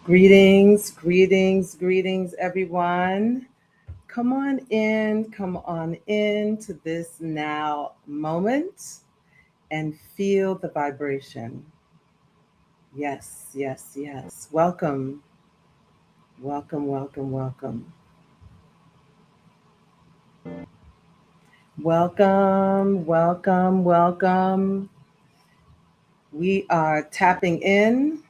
Greetings, greetings, greetings, everyone. Come on in to this now moment and feel the vibration. Yes, yes, yes. Welcome, welcome, welcome, welcome. Welcome, welcome, welcome. We are tapping in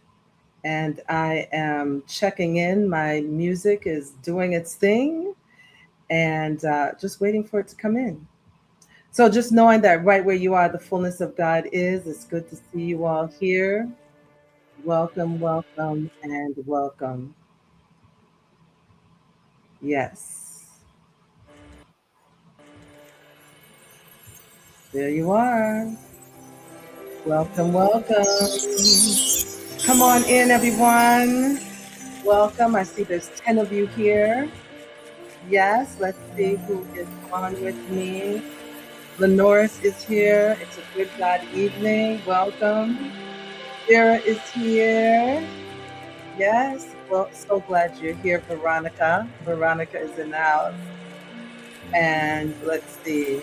and I am checking in. My music is doing its thing and just waiting for it to come in. So just knowing that right where you are, the fullness of God is. It's good to see you all here. Welcome, welcome, and welcome. Yes, there you are. Welcome, welcome. Come on in, everyone. Welcome. I see there's 10 of you here. Yes, let's see who is on with me. Lenoris is here. It's a good God evening. Welcome. Sarah is here. Yes. Well, so glad you're here, Veronica. Veronica is in the house. And let's see.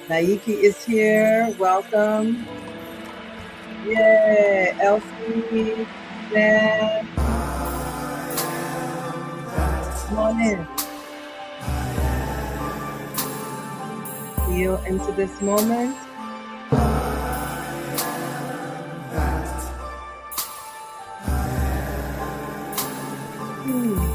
Naiki is here. Welcome. Yay. Elsie, Dan, come on in. Feel into this moment. Hmm.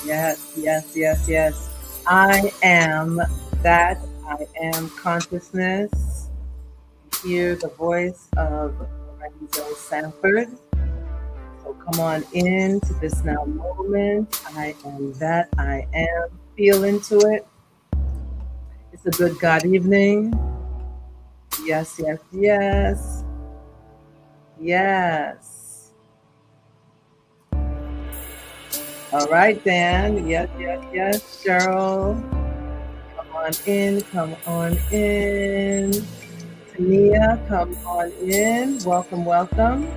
Yes, yes, yes, yes. I am that. I am consciousness. Hear the voice of Lorenzo Sanford. So come on in to this now moment. I am that. I am. Feel into it. It's a good God evening. Yes, yes, yes. Yes. All right, Dan. Yes, yes, yes. Cheryl. Come on in. Come on in. Tania, come on in. Welcome, welcome.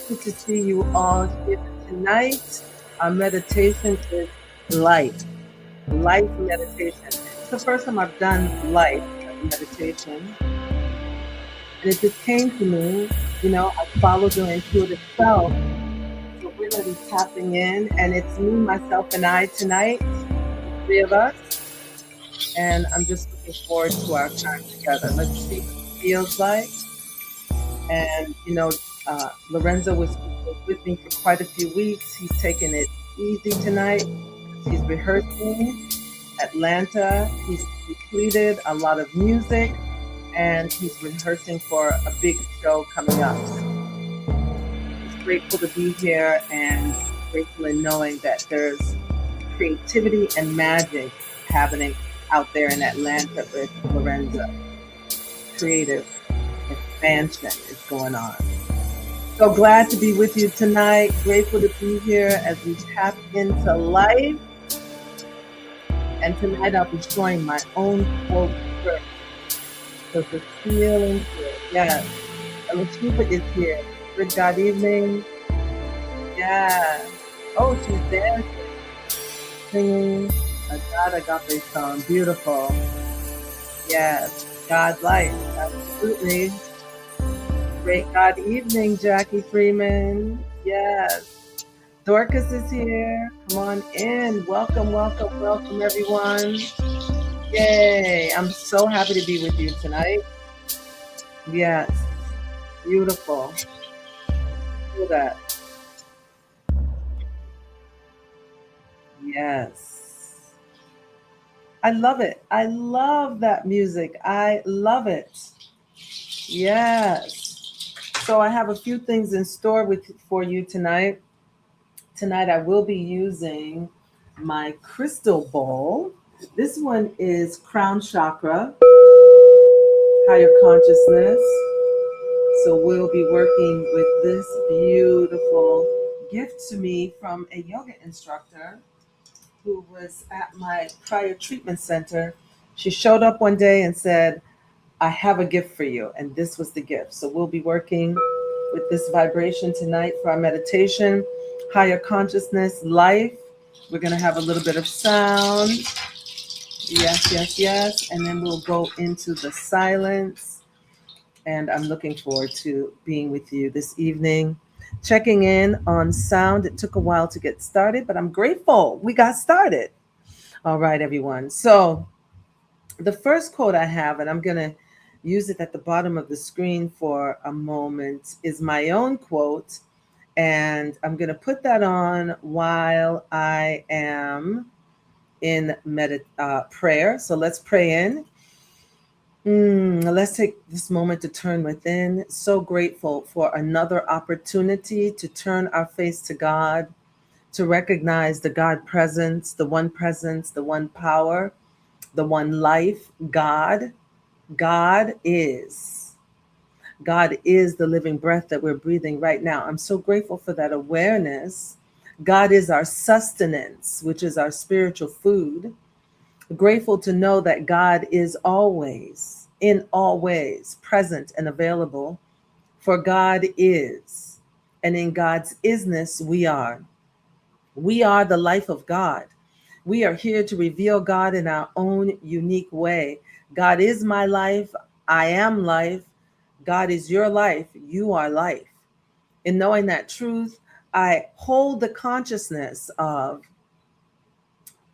Good to see you all here tonight. Our meditation is life. Life meditation. It's the first time I've done life meditation. And it just came to me, I followed your intuitive self. So we're going to be tapping in. And it's me, myself, and I tonight, the three of us. And I'm just looking forward to our time together. Let's see what it feels like. And, Lorenzo was with me for quite a few weeks. He's taking it easy tonight. He's rehearsing Atlanta. He's completed a lot of music and he's rehearsing for a big show coming up. So he's grateful to be here and grateful in knowing that there's creativity and magic happening out there in Atlanta with Lorenzo. Creative expansion is going on. So glad to be with you tonight. Grateful to be here as we tap into life. And tonight I'll be showing my own quote first. So just feel into it. Yes. Lashipa is here. Good God evening. Yeah. Oh, she's dancing, singing a God agape song. Beautiful. Yes. God life. Absolutely. Great God evening, Jackie Freeman. Yes. Dorcas is here. Come on in. Welcome, welcome, welcome, everyone. Yay. I'm so happy to be with you tonight. Yes. Beautiful. Feel that. Yes. I love it. I love that music. I love it. Yes. So I have a few things in store for you tonight. Tonight I will be using my crystal bowl. This one is crown chakra, higher consciousness. So we'll be working with this beautiful gift to me from a yoga instructor who was at my prior treatment center. She showed up one day and said, I have a gift for you. And this was the gift. So we'll be working with this vibration tonight for our meditation, higher consciousness, life. We're going to have a little bit of sound. Yes, yes, yes. And then we'll go into the silence. And I'm looking forward to being with you this evening. Checking in on sound. It took a while to get started, but I'm grateful we got started. All right, everyone. So the first quote I have, and I'm going to use it at the bottom of the screen for a moment, is my own quote. And I'm going to put that on while I am in prayer. So let's pray in. Let's take this moment to turn within. So grateful for another opportunity to turn our face to God, to recognize the God presence, the one power, the one life, God. God is. God is the living breath that we're breathing right now. I'm so grateful for that awareness. God is our sustenance, which is our spiritual food. Grateful to know that God is always, in all ways, present and available. For God is, and in God's isness, we are. We are the life of God. We are here to reveal God in our own unique way. God is my life. I am life. God is your life. You are life. In knowing that truth, I hold the consciousness of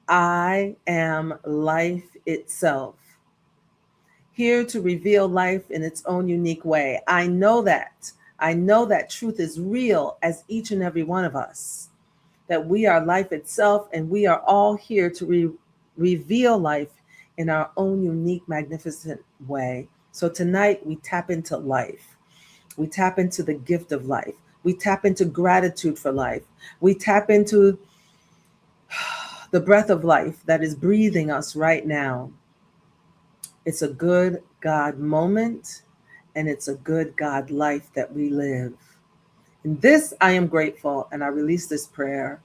I am life itself, here to reveal life in its own unique way. I know that. I know that truth is real as each and every one of us, that we are life itself, and we are all here to reveal life in our own unique, magnificent way. So tonight we tap into life. We tap into the gift of life. We tap into gratitude for life. We tap into the breath of life that is breathing us right now. It's a good God moment, and it's a good God life that we live. In this, I am grateful, and I release this prayer,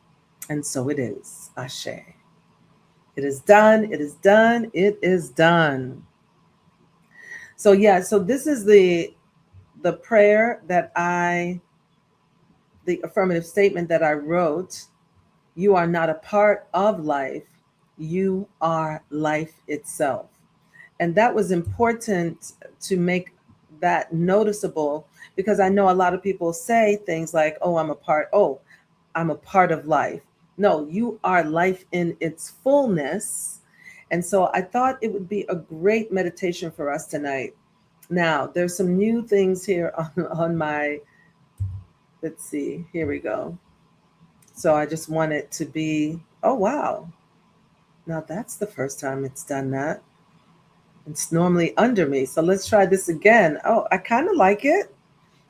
and so it is. Ashe. It is done. It is done. It is done. So so this is the prayer that the affirmative statement that I wrote. You are not a part of life. You are life itself. And that was important to make that noticeable, because I know a lot of people say things like, I'm a part of life. No, you are life in its fullness. And so I thought it would be a great meditation for us tonight. Now, there's some new things here on my, let's see, here we go. So I just want it to be, oh, wow. Now that's the first time it's done that. It's normally under me. So let's try this again. Oh, I kind of like it,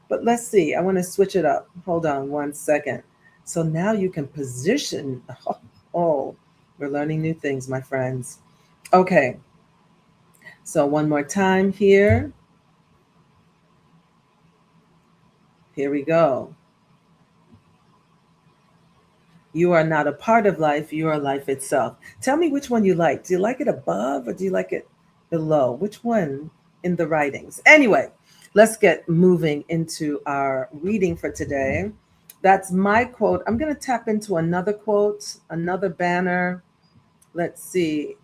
but let's see. I want to switch it up. Hold on 1 second. So now you can position. Oh, we're learning new things, my friends. Okay. So one more time here. Here we go. You are not a part of life. You are life itself. Tell me which one you like. Do you like it above or do you like it below? Which one in the writings? Anyway, Let's get moving into our reading for today. That's my quote. I'm going to tap into another quote, another banner. Let's see.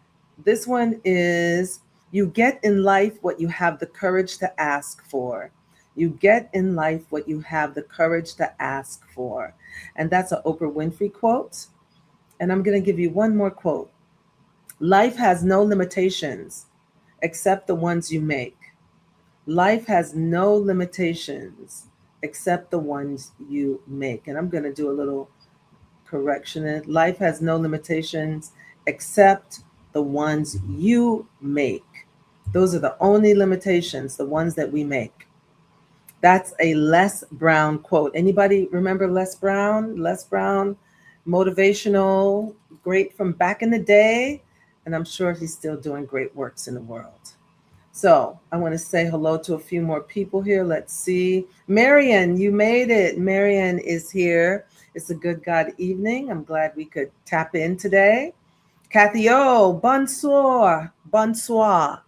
This one is: you get in life what you have the courage to ask for. You get in life what you have the courage to ask for. And that's an Oprah Winfrey quote. And I'm going to give you one more quote. Life has no limitations except the ones you make. Life has no limitations except the ones you make. And I'm going to do a little correction. Life has no limitations except the ones you make. Those are the only limitations, the ones that we make. That's a Les Brown quote. Anybody remember Les Brown? Les Brown, motivational, great from back in the day. And I'm sure he's still doing great works in the world. So I want to say hello to a few more people here. Let's see. Marian, you made it. Marian is here. It's a good God evening. I'm glad we could tap in today. Kathy O, bonsoir. Bonsoir.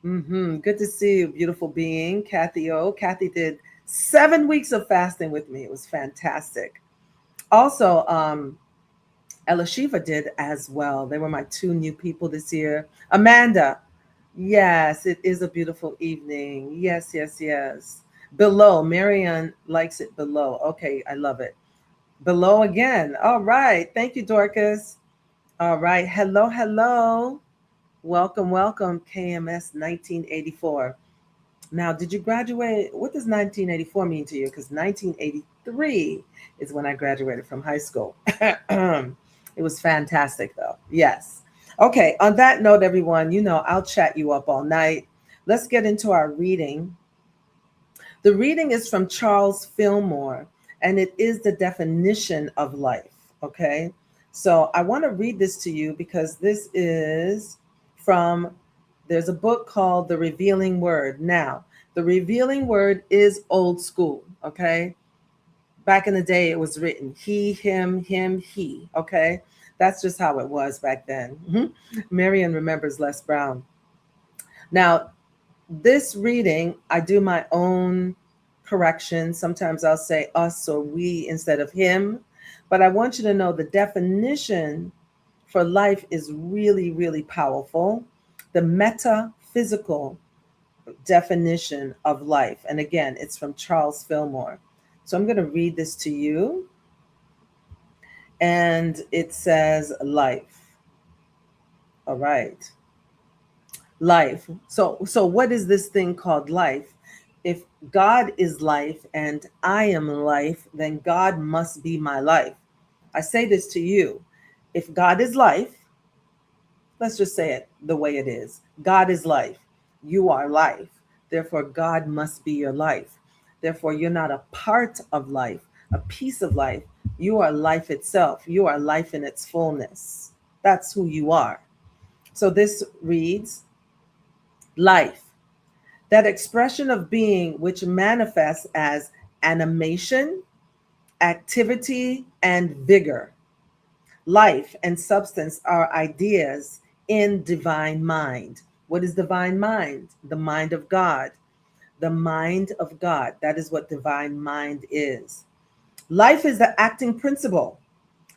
Good to see you, beautiful being. Kathy O. Kathy did 7 weeks of fasting with me. It was fantastic. Also, Ella Shiva did as well. They were my 2 new people this year. Amanda, yes, it is a beautiful evening. Yes, yes, yes. Below, Marianne likes it below. Okay, I love it. Below again. All right. Thank you, Dorcas. All right. Hello, hello. Welcome, welcome, KMS 1984. Now, did you graduate? What does 1984 mean to you? Because 1983 is when I graduated from high school. It was fantastic, though. Yes. Okay, on that note, everyone, I'll chat you up all night. Let's get into our reading. The reading is from Charles Fillmore, and it is the definition of life. Okay, so I want to read this to you because this is there's a book called The Revealing Word. Now, The Revealing Word is old school. Okay, back in the day, it was written he, him, he. Okay, that's just how it was back then. Marian remembers Les Brown. Now, this reading, I do my own correction. Sometimes I'll say us or we instead of him. But I want you to know the definition for life is really, really powerful. The metaphysical definition of life. And again, it's from Charles Fillmore. So I'm going to read this to you. And it says life. All right. Life. So what is this thing called life? If God is life and I am life, then God must be my life. I say this to you. If God is life, let's just say it the way it is. God is life. You are life. Therefore, God must be your life. Therefore, you're not a part of life, a piece of life. You are life itself. You are life in its fullness. That's who you are. So this reads, life, that expression of being which manifests as animation, activity, and vigor. Life and substance are ideas in divine mind. What is divine mind? The mind of God. The mind of God. That is what divine mind is. Life is the acting principle.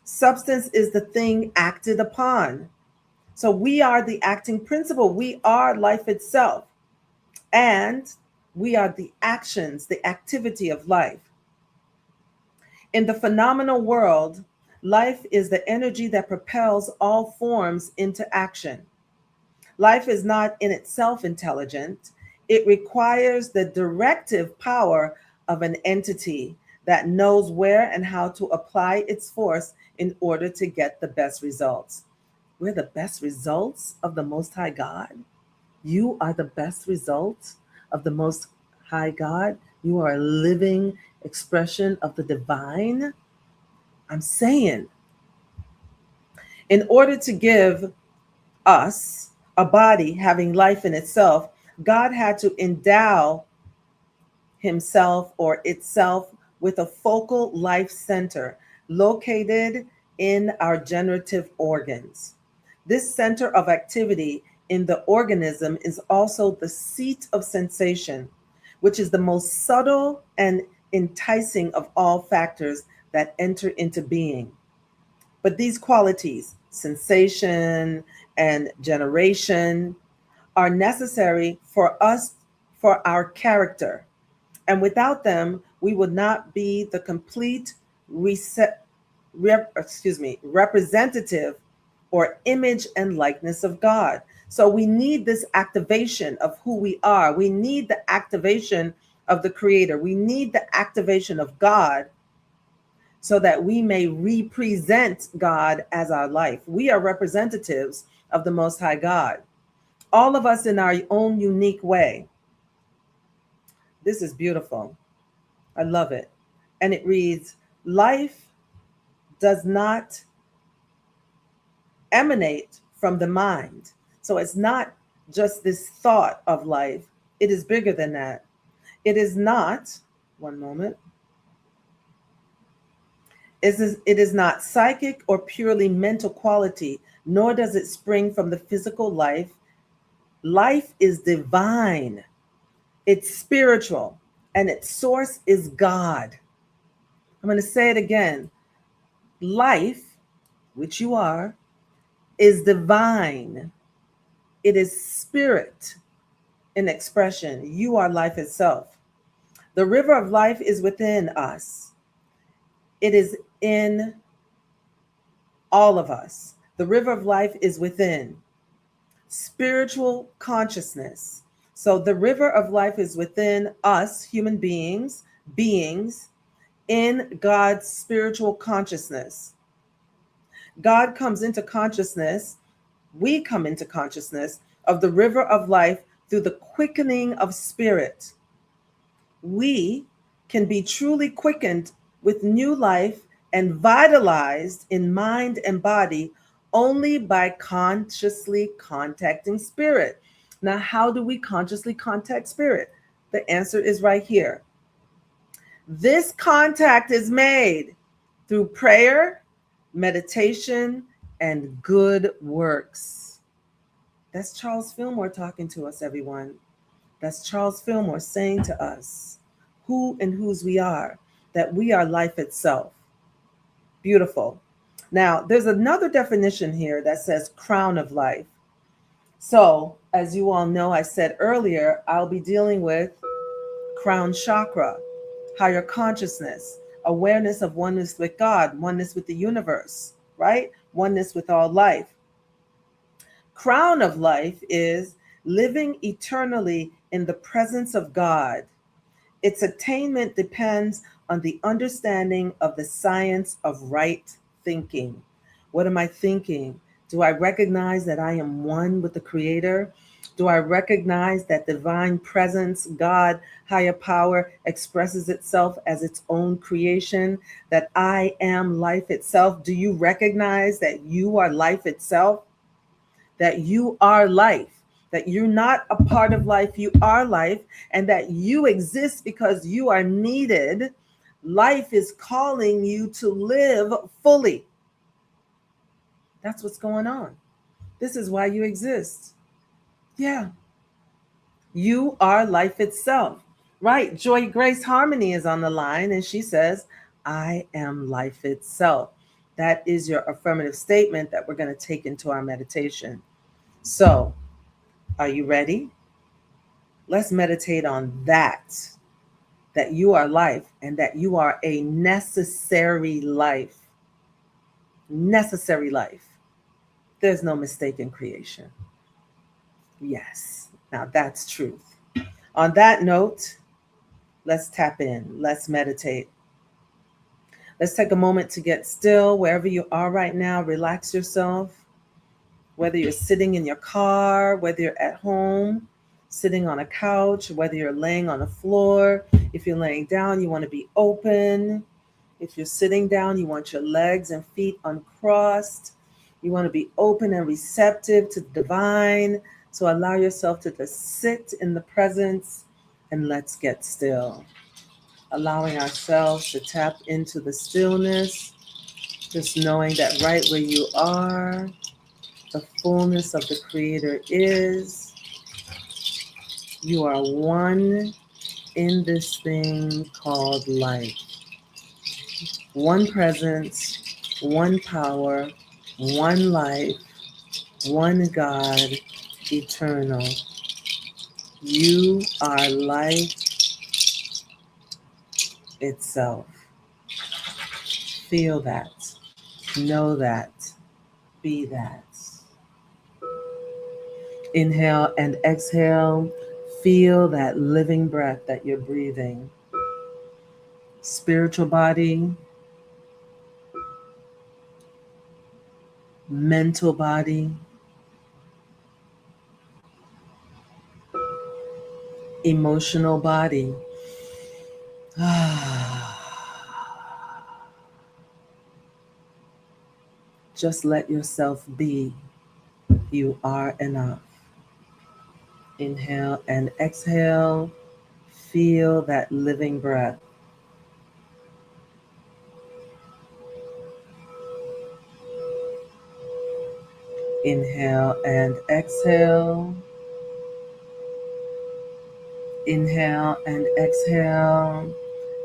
Substance is the thing acted upon. So we are the acting principle. We are life itself. And we are the actions, the activity of life. In the phenomenal world, life is the energy that propels all forms into action. Life is not in itself intelligent. It requires the directive power of an entity that knows where and how to apply its force in order to get the best results. We're the best results of the Most High God. You are the best results of the Most High God. You are a living expression of the divine. I'm saying, in order to give us a body having life in itself, God had to endow himself or itself with a focal life center located in our generative organs. This center of activity in the organism is also the seat of sensation, which is the most subtle and enticing of all factors that enter into being. But these qualities, sensation and generation, are necessary for us, for our character. And without them, we would not be the complete representative or image and likeness of God. So we need this activation of who we are. We need the activation of the Creator. We need the activation of God so that we may represent God as our life. We are representatives of the Most High God, all of us in our own unique way. This is beautiful. I love it. And it reads, life does not emanate from the mind. So it's not just this thought of life. It is bigger than that. It is not, one moment, it is not psychic or purely mental quality, nor does it spring from the physical life. Life is divine. It's spiritual, and its source is God. I'm going to say it again. Life, which you are, is divine. It is spirit in expression. You are life itself. The river of life is within us. It is in all of us. The river of life is within. Spiritual consciousness. So the river of life is within us, human beings in God's spiritual consciousness. God comes into consciousness. We come into consciousness of the river of life through the quickening of spirit. We can be truly quickened with new life and vitalized in mind and body only by consciously contacting spirit. Now, how do we consciously contact spirit? The answer is right here. This contact is made through prayer, meditation, and good works. That's Charles Fillmore talking to us, everyone. That's Charles Fillmore saying to us who and whose we are, that we are life itself. Beautiful. Now, there's another definition here that says crown of life. So, as you all know, I said earlier, I'll be dealing with crown chakra, higher consciousness, awareness of oneness with God, oneness with the universe, right? Oneness with all life. Crown of life is living eternally in the presence of God. Its attainment depends on the understanding of the science of right thinking. What am I thinking? Do I recognize that I am one with the Creator? Do I recognize that divine presence, God, higher power, expresses itself as its own creation, that I am life itself? Do you recognize that you are life itself? That you are life? That you're not a part of life, you are life, and that you exist because you are needed. Life is calling you to live fully. That's what's going on. This is why you exist. Yeah. You are life itself, right? Joy Grace Harmony is on the line, and she says, I am life itself. That is your affirmative statement that we're going to take into our meditation. So, are you ready? Let's meditate on that you are life and that you are a necessary life. Necessary life. There's no mistake in creation. Yes, now that's truth. On that note, let's tap in. Let's meditate. Let's take a moment to get still wherever you are right now. Relax yourself. Whether you're sitting in your car, whether you're at home, sitting on a couch, whether you're laying on the floor. If you're laying down, you want to be open. If you're sitting down, you want your legs and feet uncrossed. You want to be open and receptive to the divine. So allow yourself to just sit in the presence and let's get still. Allowing ourselves to tap into the stillness, just knowing that right where you are, the fullness of the Creator is. You are one in this thing called life. One presence, one power, one life, one God, eternal. You are life itself. Feel that. Know that. Be that. Inhale and exhale. Feel that living breath that you're breathing. Spiritual body, mental body, emotional body. Just let yourself be. You are enough. Inhale and exhale. Feel that living breath. Inhale and exhale. Inhale and exhale.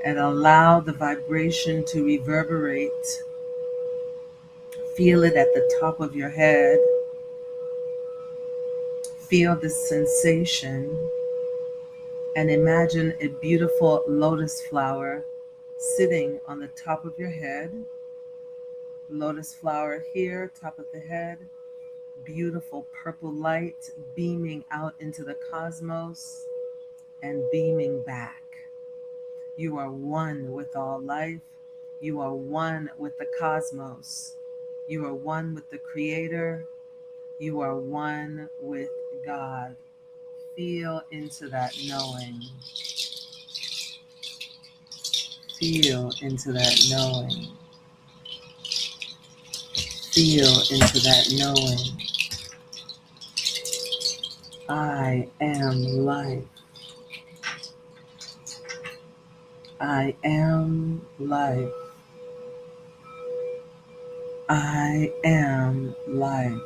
And allow the vibration to reverberate. Feel it at the top of your head. Feel the sensation. And imagine a beautiful lotus flower sitting on the top of your head. Lotus flower here, top of the head. Beautiful purple light beaming out into the cosmos and beaming back. You are one with all life. You are one with the cosmos. You are one with the Creator. You are one with God. Feel into that knowing. Feel into that knowing. Feel into that knowing. I am life. I am life. I am life.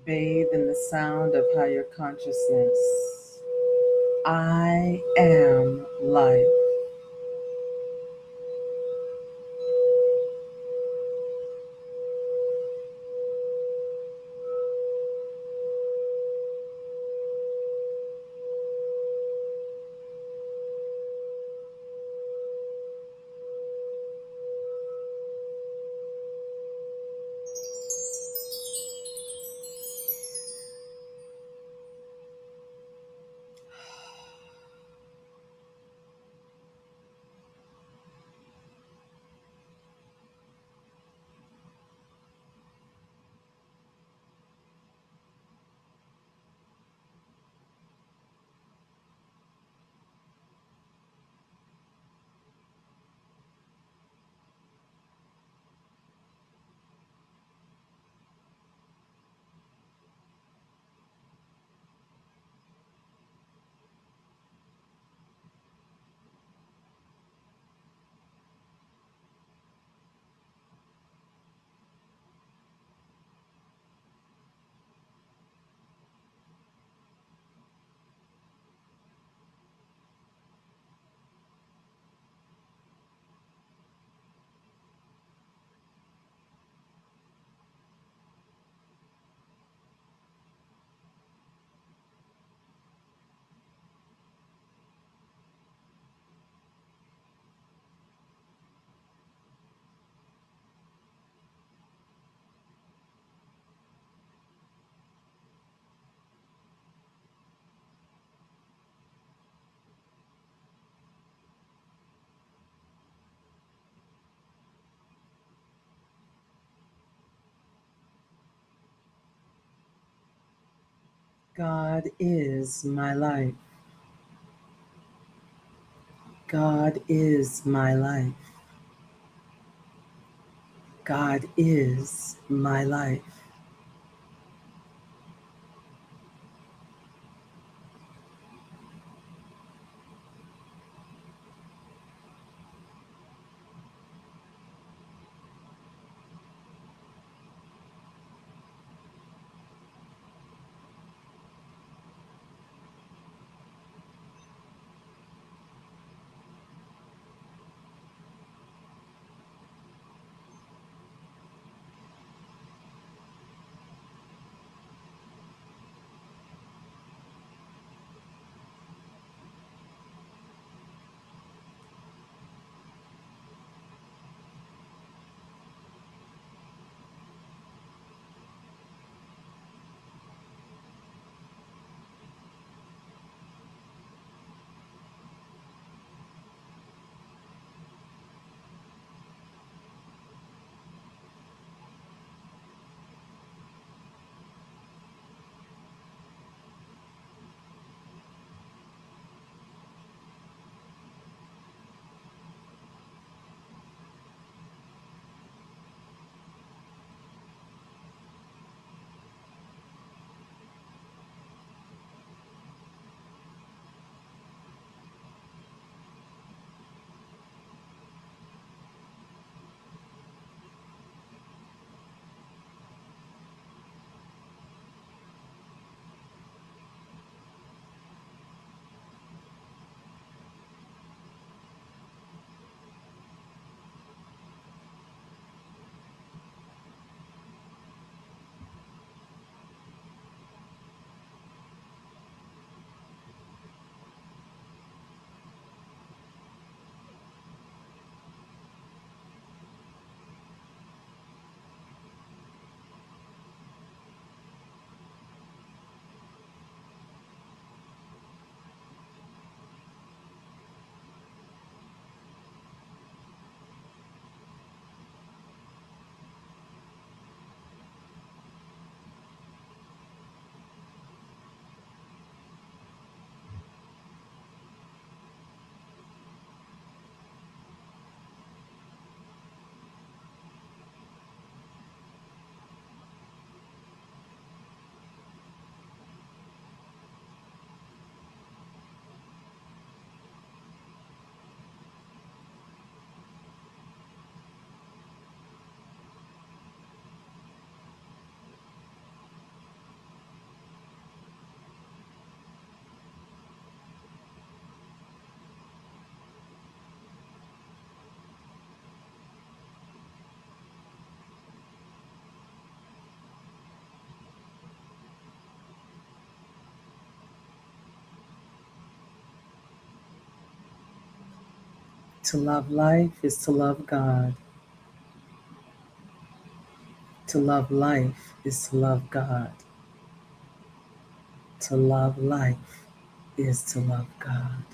Bathe in the sound of higher consciousness. I am life. God is my life. God is my life. God is my life. To love life is to love God. To love life is to love God. To love life is to love God.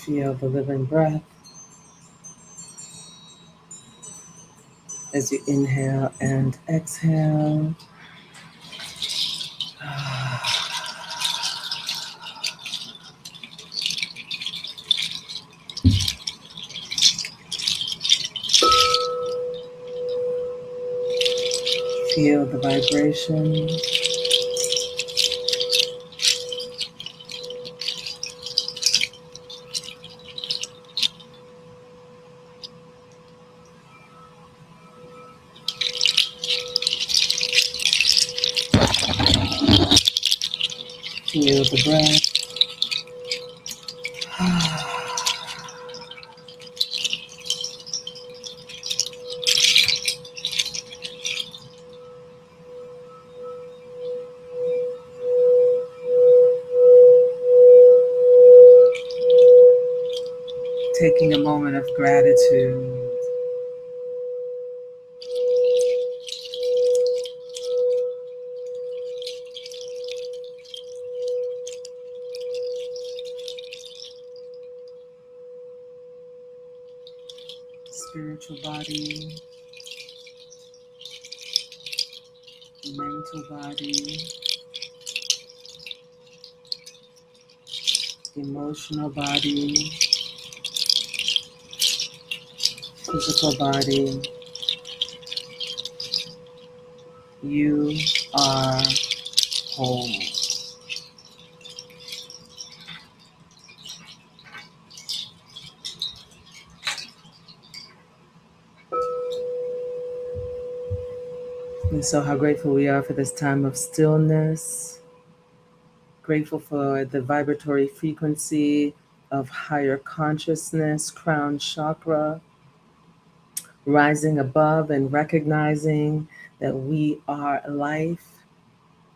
Feel the living breath as you inhale and exhale. Feel the vibration. Feel the breath. Taking a moment of gratitude. Spiritual body, mental body, emotional body, physical body. You are whole. And so, how grateful we are for this time of stillness. Grateful for the vibratory frequency of higher consciousness, crown chakra, rising above and recognizing that we are life,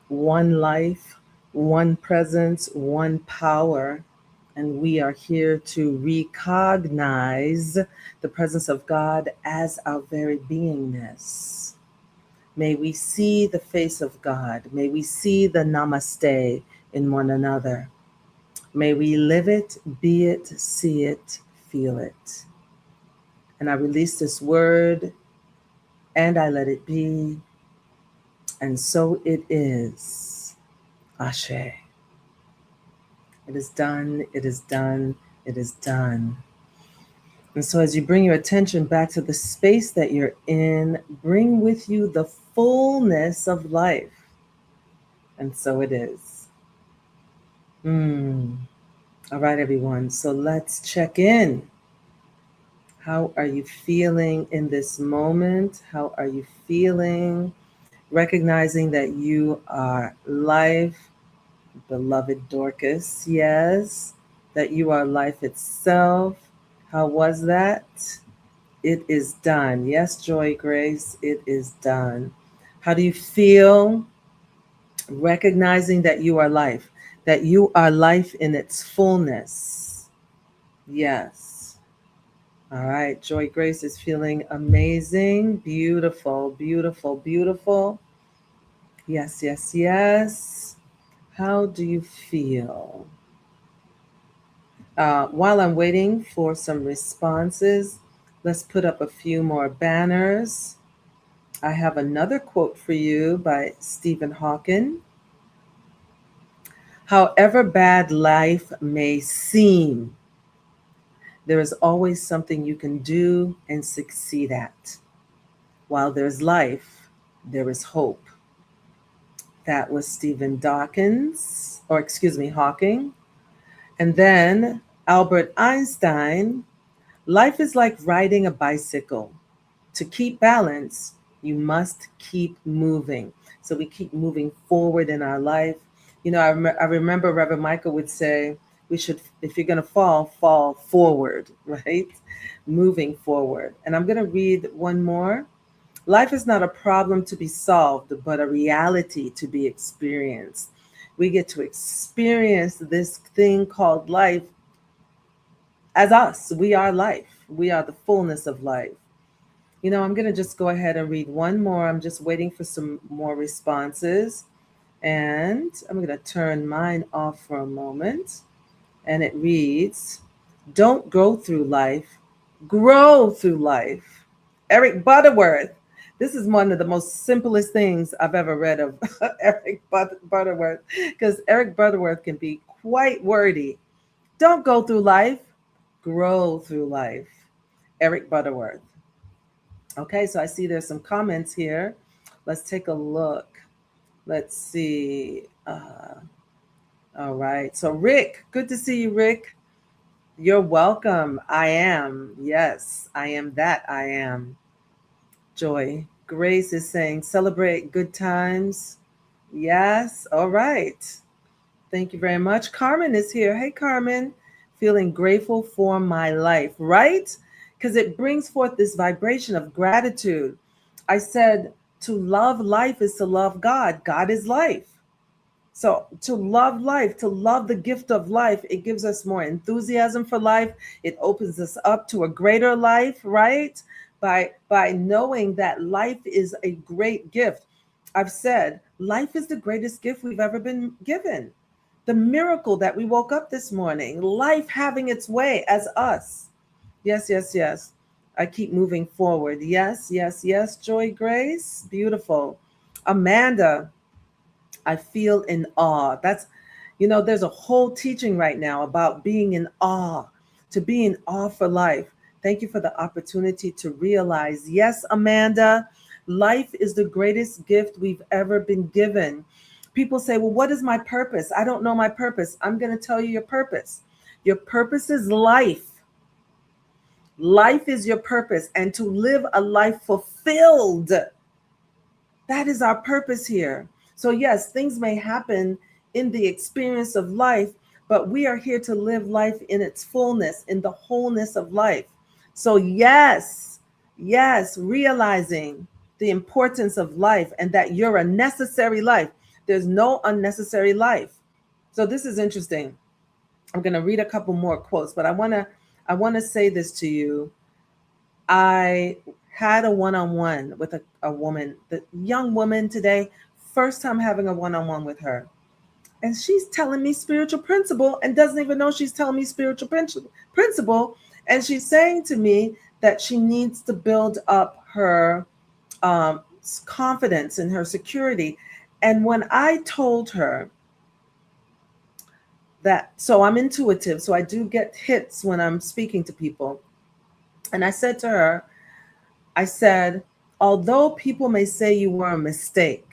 one presence, one power, and we are here to recognize the presence of God as our very beingness. May we see the face of God. May we see the namaste in one another. May we live it, be it, see it, feel it. And I release this word and I let it be. And so it is. Ashe. It is done, it is done, it is done. And so as you bring your attention back to the space that you're in, bring with you the fullness of life. And so it is. All right, everyone. So let's check in. How are you feeling in this moment? How are you feeling? Recognizing that you are life, beloved Dorcas, yes, that you are life itself. How was that? It is done. Yes, Joy Grace, it is done. How do you feel? Recognizing that you are life, that you are life in its fullness. Yes. All right. Joy Grace is feeling amazing. Beautiful, beautiful, beautiful. Yes, yes, yes. How do you feel? While I'm waiting for some responses, let's put up a few more banners. I have another quote for you by Stephen Hawking. However bad life may seem, there is always something you can do and succeed at. While there's life, there is hope. That was Stephen Hawking. And then Albert Einstein, life is like riding a bicycle. To keep balance, you must keep moving. So we keep moving forward in our life. You know, I remember Reverend Michael would say, we should, if you're going to fall forward, right? Moving forward. And I'm going to read one more. Life is not a problem to be solved, but a reality to be experienced. We get to experience this thing called life as us. We are life. We are the fullness of life. You know, I'm going to just go ahead and read one more. I'm just waiting for some more responses. And I'm going to turn mine off for a moment. And it reads, Don't go through life, grow through life. Eric Butterworth. This is one of the most simplest things I've ever read of Eric Butterworth, because Eric Butterworth can be quite wordy. Don't go through life, grow through life. Eric Butterworth. Okay, so I see there's some comments here. Let's take a look. Let's see. All right. So, Rick, good to see you, Rick. You're welcome. I am. Yes, I am that I am. Joy. Grace is saying, celebrate good times. Yes. All right. Thank you very much. Carmen is here. Hey, Carmen. Feeling grateful for my life, right? Because it brings forth this vibration of gratitude. I said, to love life is to love God. God is life. So to love life, to love the gift of life, it gives us more enthusiasm for life. It opens us up to a greater life, right? By knowing that life is a great gift. I've said life is the greatest gift we've ever been given. The miracle that we woke up this morning, life having its way as us. Yes, yes, yes. I keep moving forward. Yes, yes, yes. Joy Grace, beautiful. Amanda, I feel in awe. There's a whole teaching right now about being in awe, to be in awe for life. Thank you for the opportunity to realize, yes, Amanda, life is the greatest gift we've ever been given. People say, well, what is my purpose? I don't know my purpose. I'm going to tell you your purpose. Your purpose is life. Life is your purpose, and to live a life fulfilled. That is our purpose here. So, yes, things may happen in the experience of life, but we are here to live life in its fullness, in the wholeness of life. So, yes, yes, realizing the importance of life and that you're a necessary life. There's no unnecessary life. So, this is interesting. I'm going to read a couple more quotes, but I want to say this to you. I had a one-on-one with a woman, the young woman today, first time having a one-on-one with her. And she's telling me spiritual principle and doesn't even know she's telling me spiritual principle. And she's saying to me that she needs to build up her um, confidence and her security. And when I told her that, so I'm intuitive, so I do get hits when I'm speaking to people. And I said to her, I said, although people may say you were a mistake,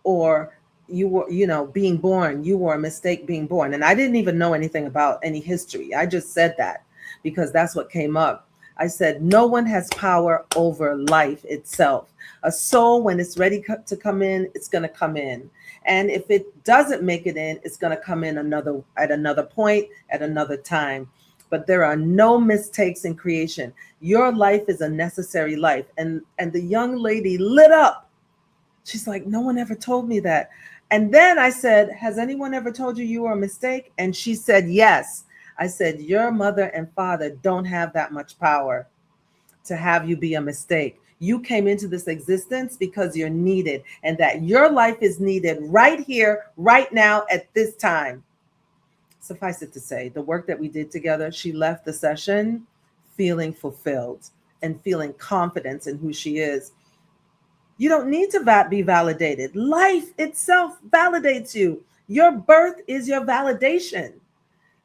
or you were, being born, you were a mistake being born. And I didn't even know anything about any history. I just said that because that's what came up. I said, no one has power over life itself. A soul, when it's ready to come in, it's going to come in. And if it doesn't make it in, it's going to come in at another point, at another time. But there are no mistakes in creation. Your life is a necessary life. And the young lady lit up. She's like, no one ever told me that. And then I said, has anyone ever told you you were a mistake? And she said, yes. I said, your mother and father don't have that much power to have you be a mistake. You came into this existence because you're needed, and that your life is needed right here, right now, at this time. Suffice it to say, the work that we did together, she left the session feeling fulfilled and feeling confidence in who she is. You don't need to be validated. Life itself validates you. Your birth is your validation.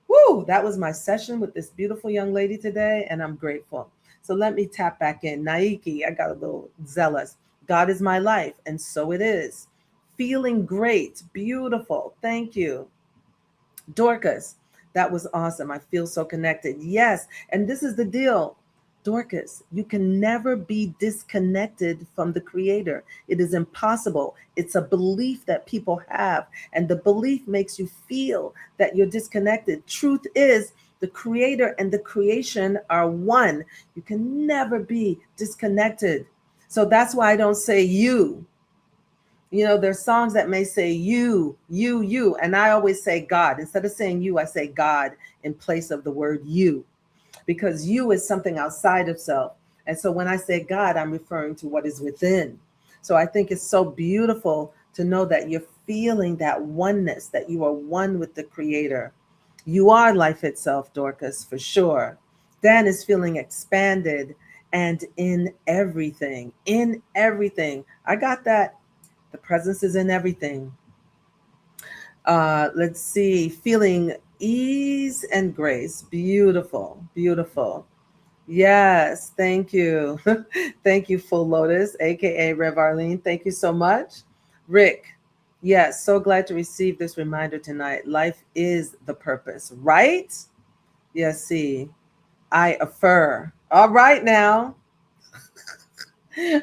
Woo, that was my session with this beautiful young lady today, and I'm grateful. So let me tap back in. Naiki, I got a little zealous. God is my life, and so it is. Feeling great, beautiful. Thank you. Dorcas, that was awesome. I feel so connected. Yes, and this is the deal. Dorcas, you can never be disconnected from the Creator. It is impossible. It's a belief that people have, and the belief makes you feel that you're disconnected. Truth is, the Creator and the creation are one. You can never be disconnected. So that's why I don't say you. There's songs that may say you, and I always say God. Instead of saying you, I say God in place of the word you, because you is something outside of self. And so when I say God, I'm referring to what is within. So I think it's so beautiful to know that you're feeling that oneness, that you are one with the Creator. You are life itself, Dorcas, for sure. Dan is feeling expanded and in everything. In everything. I got that. The presence is in everything. Let's see. Feeling ease and grace. Beautiful. Beautiful. Yes. Thank you. Thank you, Full Lotus, aka Rev Arlene. Thank you so much. Rick. Yes. So glad to receive this reminder tonight. Life is the purpose, right? Yes, see, I affirm. All right now.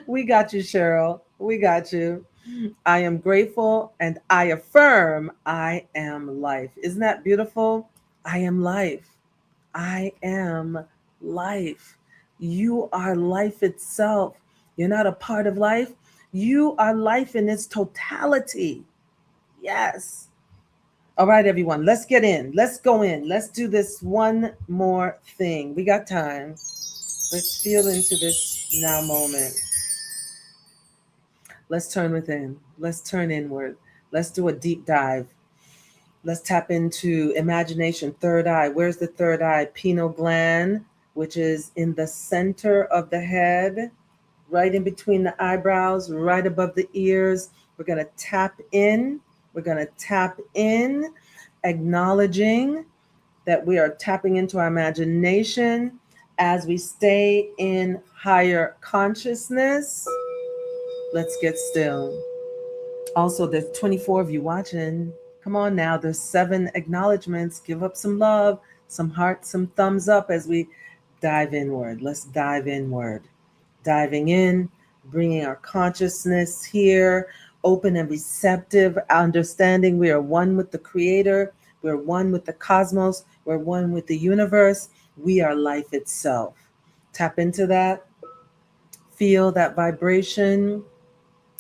We got you, Cheryl. We got you. I am grateful and I affirm I am life. Isn't that beautiful? I am life. I am life. You are life itself. You're not a part of life. You are life in its totality. Yes. All right, everyone, let's get in. Let's go in. Let's do this one more thing. We got time. Let's feel into this now moment. Let's turn within. Let's turn inward. Let's do a deep dive. Let's tap into imagination, third eye. Where's the third eye? Pineal gland, which is in the center of the head, right in between the eyebrows, right above the ears. We're going to tap in. We're going to tap in, acknowledging that we are tapping into our imagination as we stay in higher consciousness. Let's get still. Also, there's 24 of you watching. Come on now, there's 7 acknowledgments. Give up some love, some hearts, some thumbs up as we dive inward. Let's dive inward. Diving in, bringing our consciousness here, open and receptive, understanding we are one with the Creator, we're one with the cosmos, we're one with the universe, we are life itself. Tap into that, feel that vibration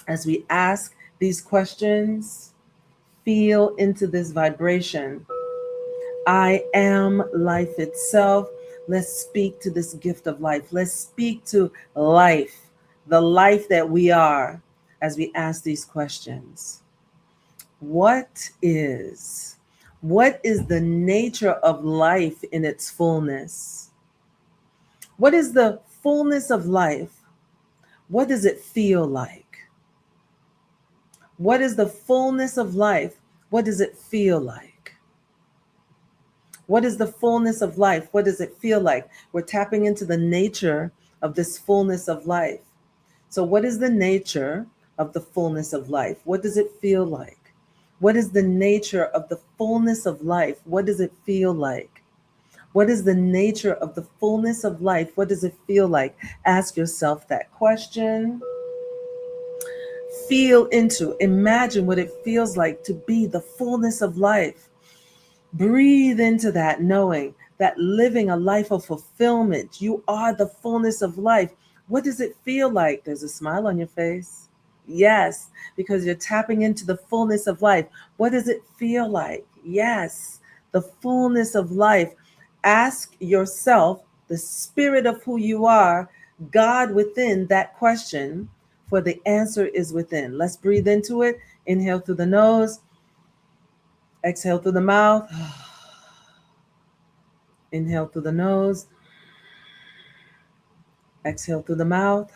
as we ask these questions. Feel into this vibration. I am life itself. Let's speak to this gift of life. Let's speak to life, the life that we are, as we ask these questions. What is the nature of life in its fullness? What is the fullness of life? What does it feel like? What is the fullness of life? What does it feel like? What is the fullness of life? What does it feel like? We're tapping into the nature of this fullness of life. So what is the nature of the fullness of life? What does it feel like? What is the nature of the fullness of life? What does it feel like? What is the nature of the fullness of life? What does it feel like? Ask yourself that question. Feel into, imagine what it feels like to be the fullness of life. Breathe into that, knowing that living a life of fulfillment, you are the fullness of life. What does it feel like? There's a smile on your face. Yes, because you're tapping into the fullness of life. What does it feel like? Yes, the fullness of life. Ask yourself, the spirit of who you are, God within that question, for the answer is within. Let's breathe into it. Inhale through the nose. Exhale through the mouth. Inhale through the nose. Exhale through the mouth.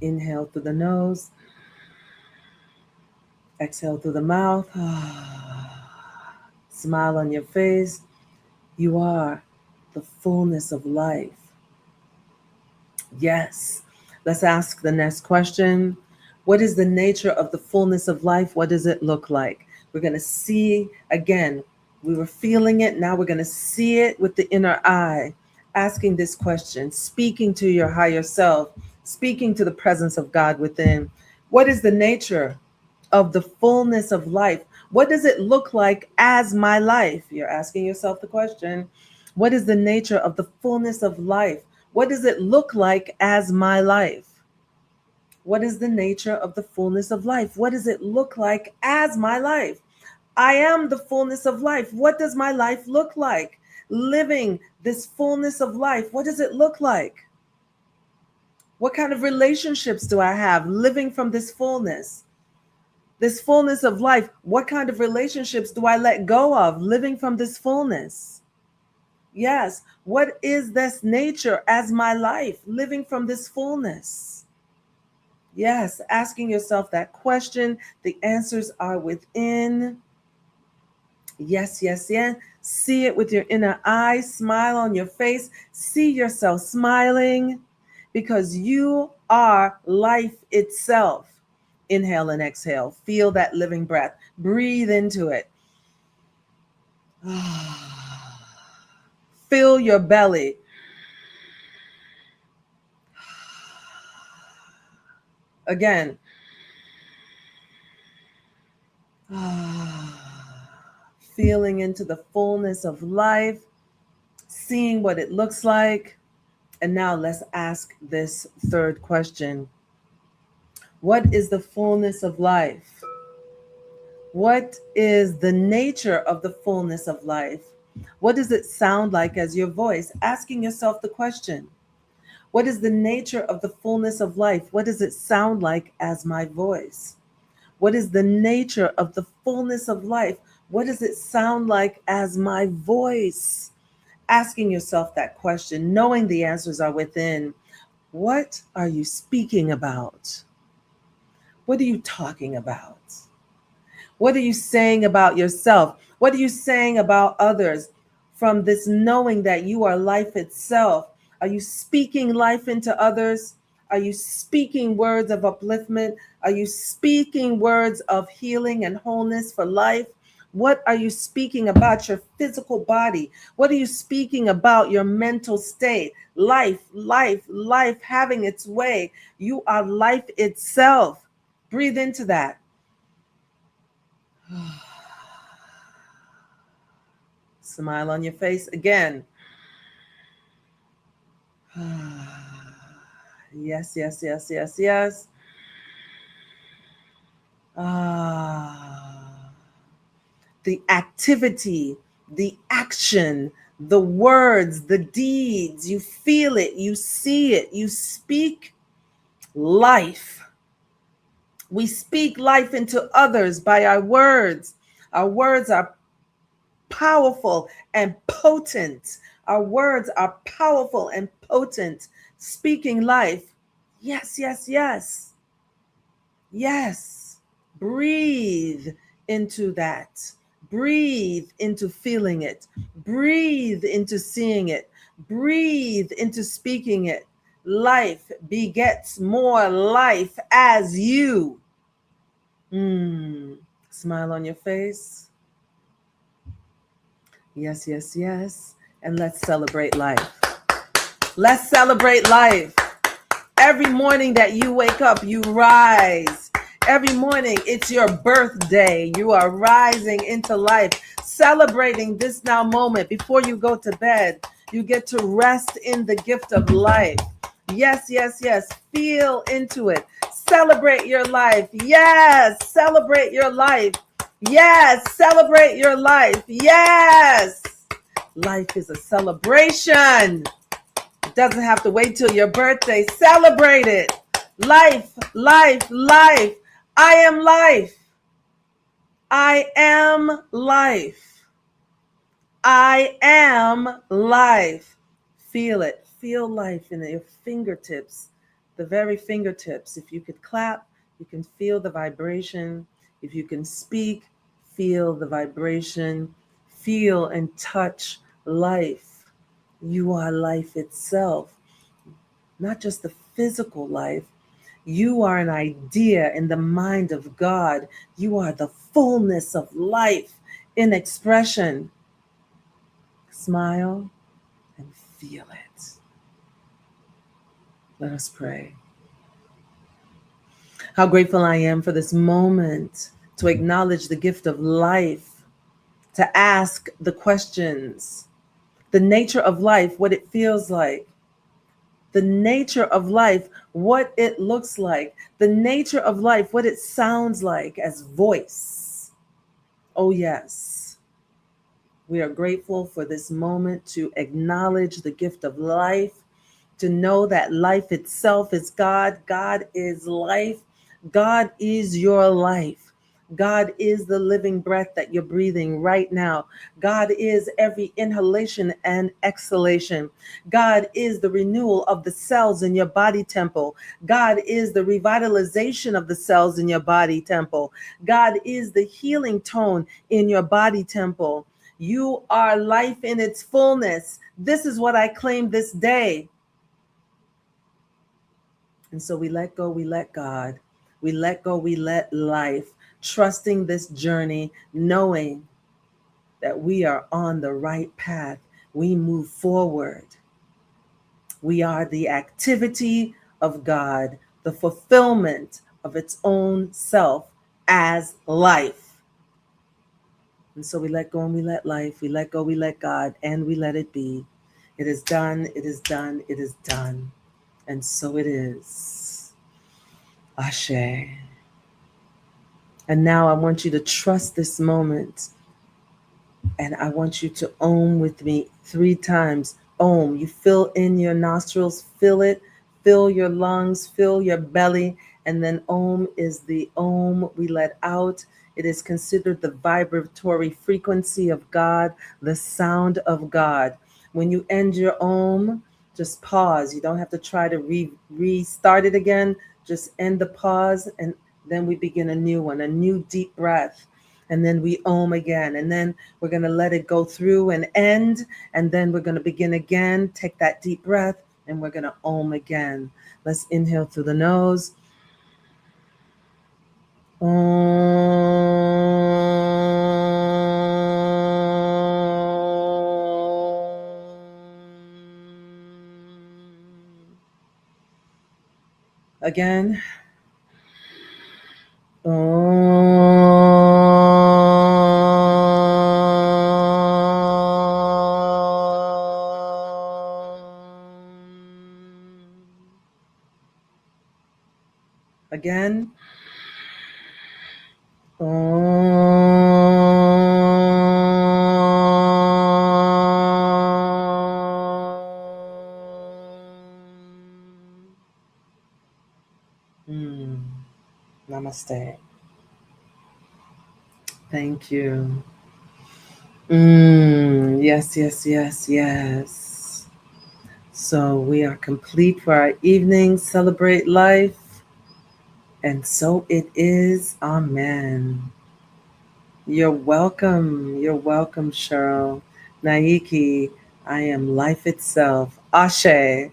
Inhale through the nose. Exhale through the mouth. Smile on your face. You are the fullness of life. Yes. Let's ask the next question. What is the nature of the fullness of life? What does it look like? We're going to see again. We were feeling it. Now we're going to see it with the inner eye. Asking this question, speaking to your higher self, speaking to the presence of God within. What is the nature of the fullness of life? What does it look like as my life? You're asking yourself the question. What is the nature of the fullness of life? What does it look like as my life? What is the nature of the fullness of life? What does it look like as my life? I am the fullness of life. What does my life look like? Living this fullness of life, what does it look like? What kind of relationships do I have living from this fullness? This fullness of life, what kind of relationships do I let go of living from this fullness? Yes, what is this nature as my life, living from this fullness? Yes, asking yourself that question. The answers are within. Yes, yes, yes. See it with your inner eye, smile on your face. See yourself smiling because you are life itself. Inhale and exhale. Feel that living breath. Breathe into it. Fill your belly. Again. Feeling into the fullness of life, seeing what it looks like. And now let's ask this third question. What is the fullness of life? What is the nature of the fullness of life? What does it sound like as your voice? Asking yourself the question. What is the nature of the fullness of life? What does it sound like as my voice? What is the nature of the fullness of life? What does it sound like as my voice? Asking yourself that question, knowing the answers are within. What are you speaking about? What are you talking about? What are you saying about yourself? What are you saying about others from this knowing that you are life itself? Are you speaking life into others? Are you speaking words of upliftment? Are you speaking words of healing and wholeness for life? What are you speaking about your physical body? What are you speaking about your mental state? Life, life, life having its way. You are life itself. Breathe into that. Smile on your face again. Yes, yes, yes, yes, yes. The activity, the action, the words, the deeds, you feel it, you see it, you speak life. We speak life into others by our words. Our words are powerful and potent. Our words are powerful and potent. Speaking life. Yes, yes, yes. Yes. Breathe into that. Breathe into feeling it. Breathe into seeing it. Breathe into speaking it. Life begets more life as you. Smile on your face. Yes, yes, yes. And let's celebrate life. Let's celebrate life. Every morning that you wake up, you rise. Every morning, it's your birthday. You are rising into life, celebrating this now moment before you go to bed. You get to rest in the gift of life. Yes, yes, yes. Feel into it. Celebrate your life. Yes, celebrate your life. Yes, celebrate your life. Yes. Life is a celebration. It doesn't have to wait till your birthday. Celebrate it. Life, life, life. I am life. I am life. I am life. Feel it. Feel life in your fingertips, the very fingertips. If you could clap, you can feel the vibration. If you can speak, feel the vibration. Feel and touch life. You are life itself, not just the physical life. You are an idea in the mind of God. You are the fullness of life in expression. Smile and feel it. Let us pray. How grateful I am for this moment to acknowledge the gift of life, to ask the questions, the nature of life, what it feels like, the nature of life, what it looks like, the nature of life, what it sounds like as voice. Oh, yes. We are grateful for this moment to acknowledge the gift of life, to know that life itself is God. God is life. God is your life. God is the living breath that you're breathing right now. God is every inhalation and exhalation. God is the renewal of the cells in your body temple. God is the revitalization of the cells in your body temple. God is the healing tone in your body temple. You are life in its fullness. This is what I claim this day. And so we let go, we let God. We let go, we let life, trusting this journey, knowing that we are on the right path. We move forward. We are the activity of God, the fulfillment of its own self as life. And so we let go and we let life, we let go, we let God, and we let it be. It is done, it is done, it is done. And so it is. Ashe. And now I want you to trust this moment. And I want you to Om with me 3 times. Om. You fill in your nostrils, fill it, fill your lungs, fill your belly. And then Om is the Om we let out. It is considered the vibratory frequency of God, the sound of God. When you end your Om, just pause. You don't have to try to restart it again. Just end the pause, and then we begin a new one, a new deep breath. And then we Om again. And then we're going to let it go through and end. And then we're going to begin again. Take that deep breath, and we're going to Om again. Let's inhale through the nose. Again. Again. Namaste. Thank you. Yes, yes, yes, yes. So we are complete for our evening. Celebrate life. And so it is. Amen. You're welcome. You're welcome, Cheryl. Naiki, I am life itself. Ashe,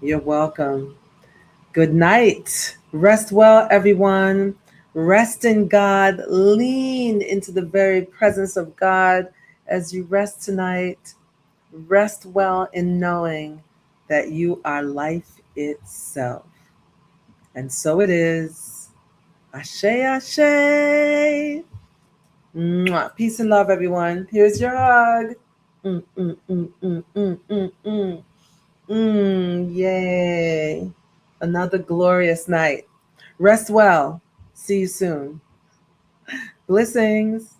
you're welcome. Good night. Rest well, everyone. Rest in God. Lean into the very presence of God as you rest tonight. Rest well in knowing that you are life itself. And so it is. Ashe, ashe. Mwah. Peace and love, everyone. Here's your hug. Mm, mm, mm, mm, mm, mm, mm. Yay. Another glorious night. Rest well. See you soon. Blessings.